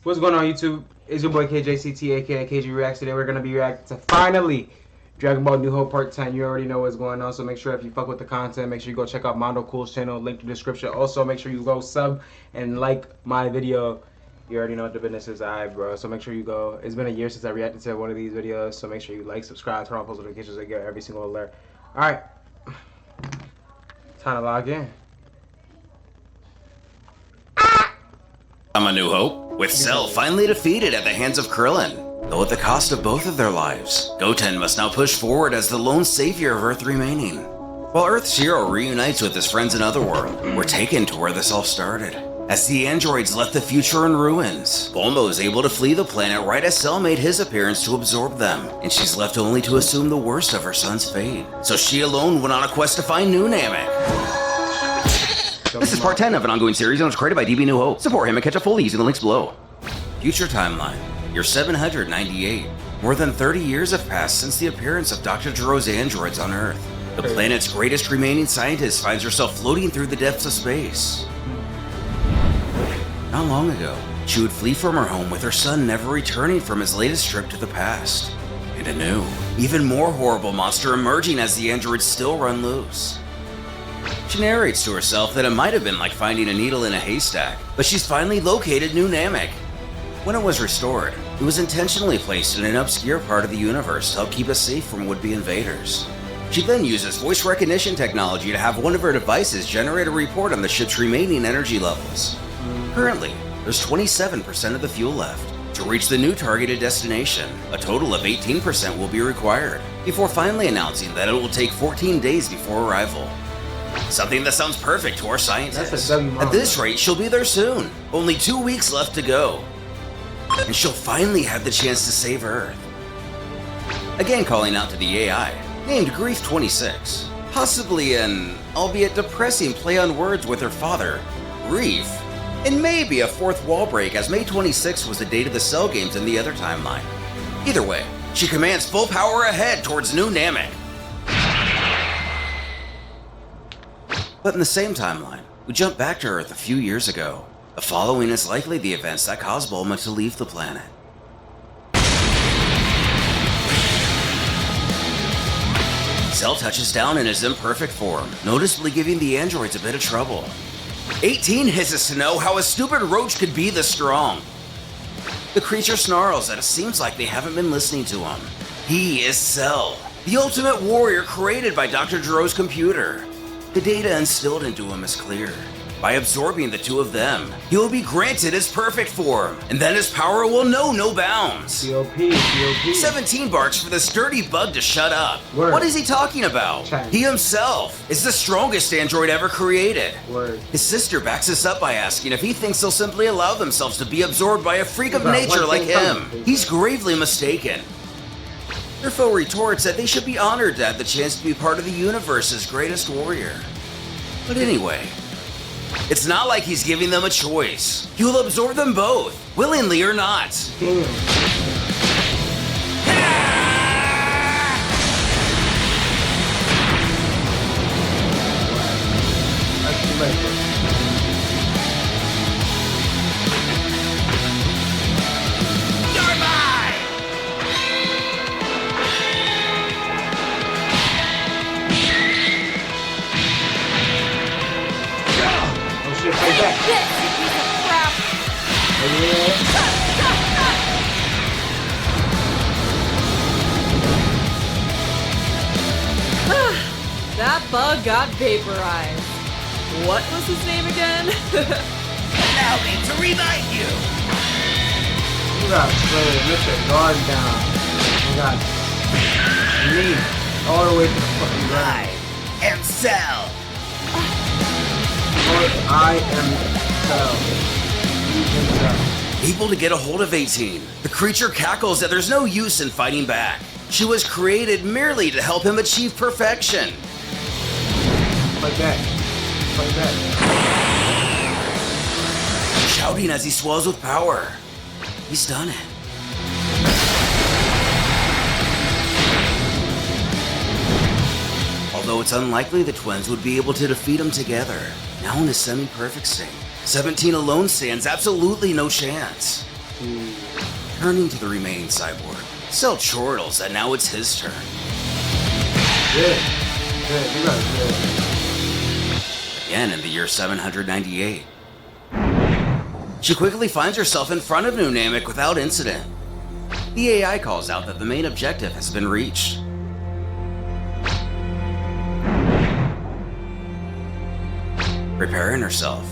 What's going on, YouTube? It's your boy KJCT, aka KG Reacts. Today we're gonna be reacting to finally Dragon Ball New Hope Part 10. You already know what's going on, so make sure if you fuck with the content, make sure you go check out Mondo Cool's channel, link in the description. Also, make sure you go sub and like my video. You already know what the business is, alright, bro. So make sure you go. It's been a year since I reacted to one of these videos, so make sure you like, subscribe, turn on post notifications to get every single alert. Alright, time to log in. I'm A New Hope, with Cell finally defeated at the hands of Krillin, though at the cost of both of their lives. Goten must now push forward as the lone savior of Earth remaining. While Earth's hero reunites with his friends in Otherworld, we're taken to where this all started. As the androids left the future in ruins, BULMA was able to flee the planet right as Cell made his appearance to absorb them, and she's left only to assume the worst of her son's fate. So she alone went on a quest to find new Namek. This is part 10 of an ongoing series and was created by DB New Hope. Support him and catch up fully using the links below. Future timeline. Year 798. More than 30 years have passed since the appearance of Dr. Gero's androids on Earth. The planet's greatest remaining scientist finds herself floating through the depths of space. Not long ago, she would flee from her home with her son never returning from his latest trip to the past. And a new, even more horrible monster emerging as the androids still run loose. She narrates to herself that it might have been like finding a needle in a haystack, but she's finally located New Namek. When it was restored, it was intentionally placed in an obscure part of the universe to help keep us safe from would-be invaders. She then uses voice recognition technology to have one of her devices generate a report on the ship's remaining energy levels. Currently, there's 27% of the fuel left. To reach the new targeted destination, a total of 18% will be required, before finally announcing that it will take 14 days before arrival. Something that sounds perfect to our scientists. At this rate, she'll be there soon. Only 2 weeks left to go. And she'll finally have the chance to save Earth. Again calling out to the AI, named Grief26. Possibly an, albeit depressing play on words with her father, Grief. And maybe a fourth wall break, as May 26 was the date of the Cell games in the other timeline. Either way, she commands full power ahead towards New Namek. But in the same timeline, we jump back to Earth a few years ago. The following is likely the events that caused BULMA to leave the planet. Cell touches down in his imperfect form, noticeably giving the androids a bit of trouble. 18 hisses to know how a stupid roach could be this strong. The creature snarls that it seems like they haven't been listening to him. He is Cell, the ultimate warrior created by Dr. Gero's computer. The data instilled into him is clear. By absorbing the two of them, he will be granted his perfect form, and then his power will know no bounds. COP. 17 barks for this dirty bug to shut up. Word. What is he talking about? Chat. He himself is the strongest android ever created. Word. His sister backs us up by asking if he thinks they'll simply allow themselves to be absorbed by a freak of About nature one like thing him. coming. He's gravely mistaken. Their foe retorts that they should be honored to have the chance to be part of the universe's greatest warrior. But anyway, it's not like he's giving them a choice. He will absorb them both, willingly or not. Damn. That's too much. Oh shit, fight back. This you piece of crap! That bug got vaporized. What was his name again? Allow me to revive you. You got played Mr. Guard down. You got me all the way to the fucking ground. am Cell. I am Cell. You can Cell. Able to get a hold of 18, the creature cackles that there's no use in fighting back. She was created merely to help him achieve perfection. Like that. Like that. Shouting as he swells with power. He's done it. Although it's unlikely the twins would be able to defeat him together, now in a semi-perfect state, 17 alone stands absolutely no chance. Turning to the remaining cyborg, Cell chortles that now it's his turn. Good. You got it. Again in the year 798. She quickly finds herself in front of New Namek without incident. The AI calls out that the main objective has been reached. Preparing herself,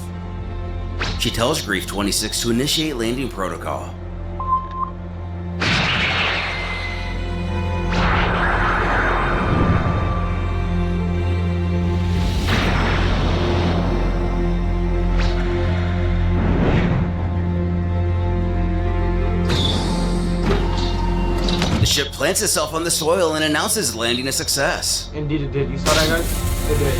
she tells Grief 26 to initiate landing protocol. The ship plants itself on the soil and announces landing a success. Indeed it did. You saw that, guys? It did.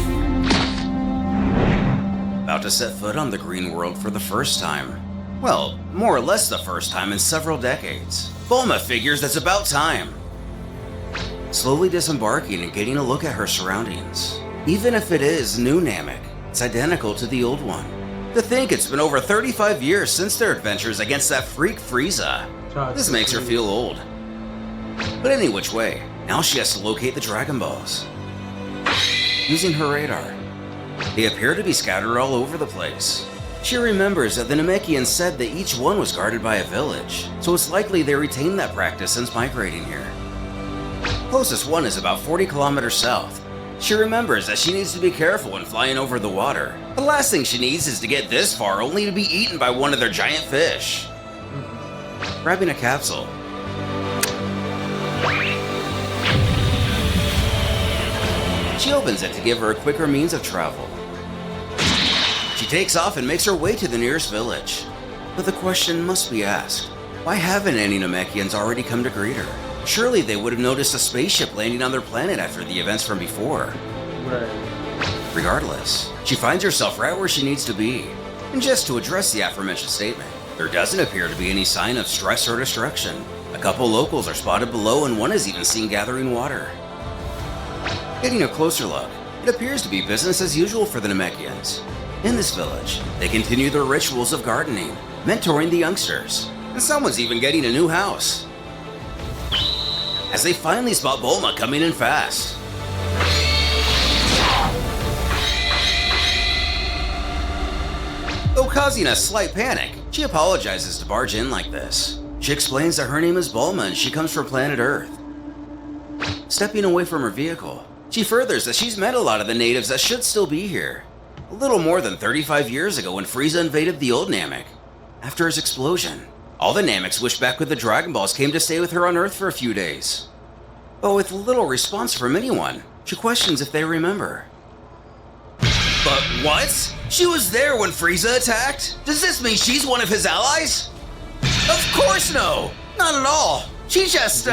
About to set foot on the green world for the first time. Well, more or less the first time in several decades. BULMA figures that's about time. Slowly disembarking and getting a look at her surroundings. Even if it is New Namek, it's identical to the old one. To think it's been over 35 years since their adventures against that freak Frieza. This makes her feel old. But any which way, now she has to locate the Dragon Balls. Using her radar, they appear to be scattered all over the place. She remembers that the Namekians said that each one was guarded by a village, so it's likely they retained that practice since migrating here. Closest one is about 40 kilometers south. She remembers that she needs to be careful when flying over the water. The last thing she needs is to get this far only to be eaten by one of their giant fish. Grabbing a capsule, she opens it to give her a quicker means of travel. She takes off and makes her way to the nearest village. But the question must be asked, why haven't any Namekians already come to greet her? Surely they would have noticed a spaceship landing on their planet after the events from before. Right. Regardless, she finds herself right where she needs to be. And just to address the aforementioned statement, there doesn't appear to be any sign of stress or destruction. A couple locals are spotted below and one is even seen gathering water. Getting a closer look, it appears to be business as usual for the Namekians. In this village, they continue their rituals of gardening, mentoring the youngsters, and someone's even getting a new house. As they finally spot BULMA coming in fast. Though causing a slight panic, she apologizes to barge in like this. She explains that her name is BULMA and she comes from planet Earth. Stepping away from her vehicle, she furthers that she's met a lot of the natives that should still be here. A little more than 35 years ago when Frieza invaded the old Namek. After his explosion, all the Nameks wished back with the Dragon Balls came to stay with her on Earth for a few days. But with little response from anyone, she questions if they remember. But what? She was there when Frieza attacked? Does this mean she's one of his allies? Of course no! Not at all! She just,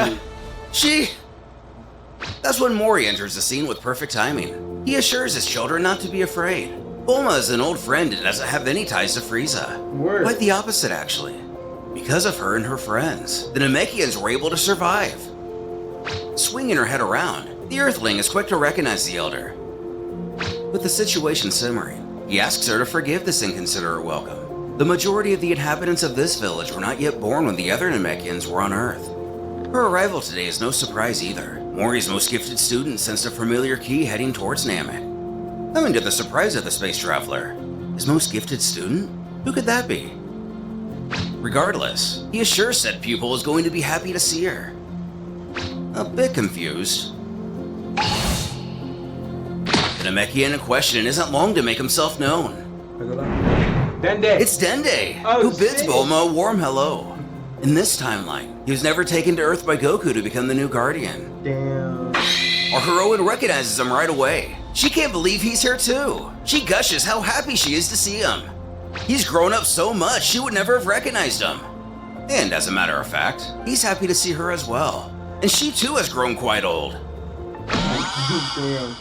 That's when Mori enters the scene with perfect timing. He assures his children not to be afraid. BULMA is an old friend and doesn't have any ties to Frieza. Word. Quite the opposite, actually. Because of her and her friends, the Namekians were able to survive. Swinging her head around, the Earthling is quick to recognize the Elder. With the situation simmering, he asks her to forgive this inconsiderate welcome. The majority of the inhabitants of this village were not yet born when the other Namekians were on Earth. Her arrival today is no surprise either. Mori's most gifted student sensed a familiar key heading towards Namek. Coming to the surprise of the space traveler, his most gifted student? Who could that be? Regardless, he assures said pupil is going to be happy to see her. A bit confused. The Namekian in question isn't long to make himself known. Dende. It's Dende, Oh, who bids shit. BULMA a warm hello. In this timeline, he was never taken to Earth by Goku to become the new Guardian. Damn. Our heroine recognizes him right away. She can't believe he's here too. She gushes how happy she is to see him. He's grown up so much she would never have recognized him. And as a matter of fact, he's happy to see her as well. And she too has grown quite old. Damn.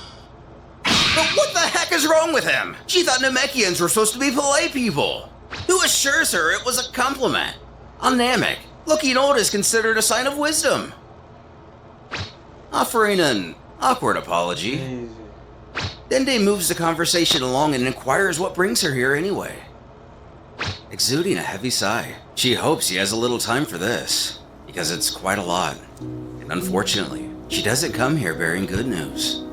But what the heck is wrong with him? She thought Namekians were supposed to be polite people. Who assures her it was a compliment? On Namek, looking old is considered a sign of wisdom. Offering an awkward apology, Easy. Dende moves the conversation along and inquires what brings her here anyway. exuding a heavy sigh. She hopes he has a little time for this, because it's quite a lot. And unfortunately, she doesn't come here bearing good news.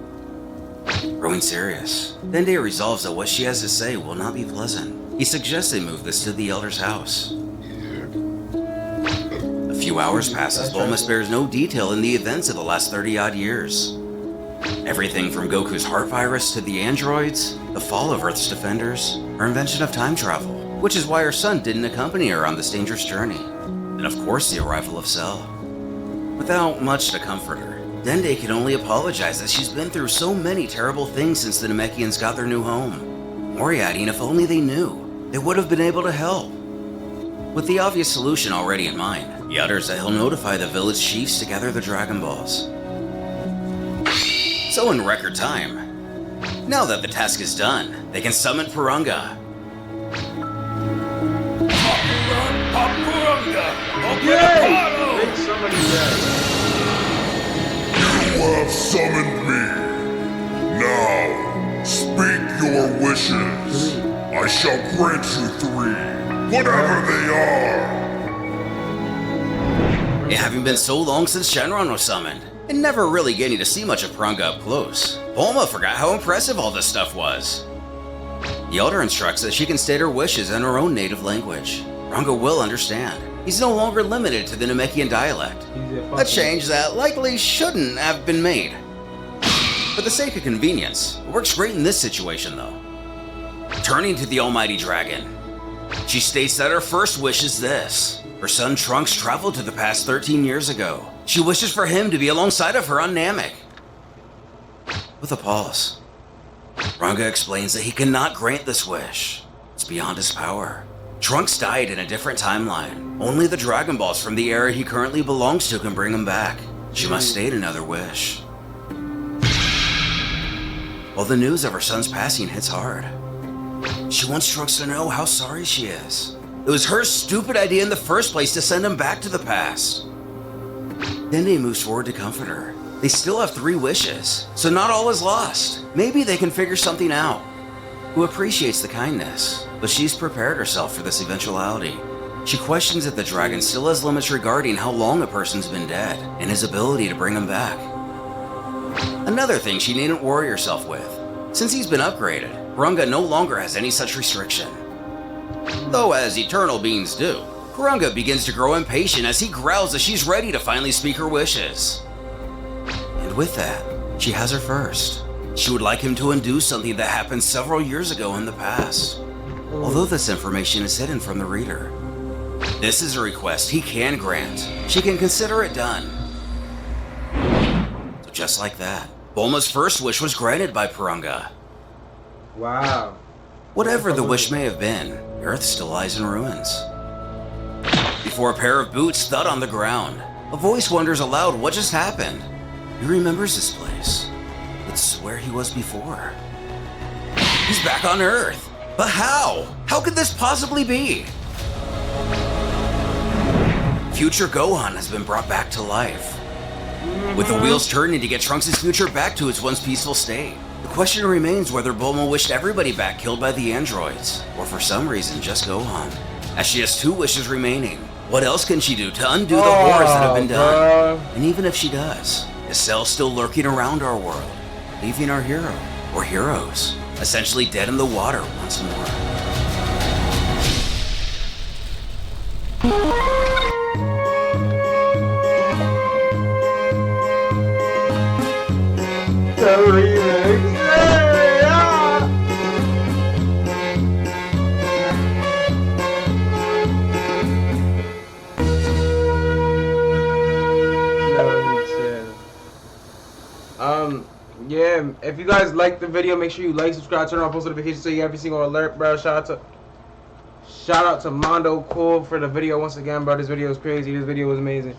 Growing serious, Dende resolves that what she has to say will not be pleasant. He suggests they move this to the elder's house. A few hours pass as BULMA spares no detail in the events of the last 30-odd years. Everything from Goku's heart virus to the androids, the fall of Earth's defenders, her invention of time travel, which is why her son didn't accompany her on this dangerous journey, and of course the arrival of Cell. Without much to comfort her, Dende can only apologize that she's been through so many terrible things since the Namekians got their new home. Mori adding if only they knew, they would have been able to help. With the obvious solution already in mind, he utters that he'll notify the village chiefs to gather the Dragon Balls. So in record time, now that the task is done, they can summon Purunga. Yay! Big summon You have summoned me. Now, speak your wishes. I shall grant you 3, whatever they are. It having been so long since Shenron was summoned, and never really getting to see much of Purunga up close, BULMA forgot how impressive all this stuff was. The Elder instructs that she can state her wishes in her own native language. Purunga will understand. He's no longer limited to the Namekian dialect, a change that likely shouldn't have been made. For the sake of convenience, it works great in this situation though. Turning to the almighty dragon, she states that her first wish is this. Her son Trunks traveled to the past 13 years ago. She wishes for him to be alongside of her on Namek. With a pause, Purunga explains that he cannot grant this wish. It's beyond his power. Trunks died in a different timeline. Only the Dragon Balls from the era he currently belongs to can bring him back. She must state another wish. While the news of her son's passing hits hard, she wants Trunks to know how sorry she is. It was her stupid idea in the first place to send him back to the past. Dende moves forward to comfort her. They still have 3 wishes, so not all is lost. Maybe they can figure something out. Who appreciates the kindness, but she's prepared herself for this eventuality. She questions if the dragon still has limits regarding how long a person's been dead, and his ability to bring him back. Another thing she needn't worry herself with. Since he's been upgraded, Purunga no longer has any such restriction. Though as eternal beings do, Purunga begins to grow impatient as he growls that she's ready to finally speak her wishes. And with that, she has her first. She would like him to undo something that happened several years ago in the past. Although this information is hidden from the reader. This is a request he can grant. She can consider it done. So just like that, BULMA's first wish was granted by Purunga. Wow. Whatever the wish may have been, Earth still lies in ruins. Before a pair of boots thud on the ground, a voice wonders aloud what just happened. He remembers this place. It's where he was before. He's back on Earth. But how? How could this possibly be? Future Gohan has been brought back to life. With the wheels turning to get Trunks' future back to its once peaceful state, the question remains whether BULMA wished everybody back killed by the androids, or for some reason just Gohan. As she has 2 wishes remaining, what else can she do to undo the horrors that have been done? And even if she does, is Cell still lurking around our world, leaving our hero, or heroes, essentially dead in the water once more? The remix. Yeah. Yeah, if you guys like the video, make sure you like, subscribe, turn on post notifications so you get every single alert, bro. Shout out to Mondo Cool for the video once again, bro. This video is crazy. This video was amazing.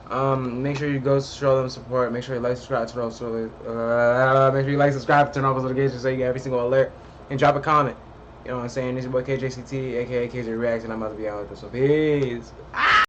Make sure you go show them support. Make sure you like, subscribe, turn on make sure you like, subscribe, turn on post notifications so you get every single alert, and drop a comment. You know what I'm saying? This is your boy KJCT, aka KJ Reacts, and I'm about to be out with this one. Peace.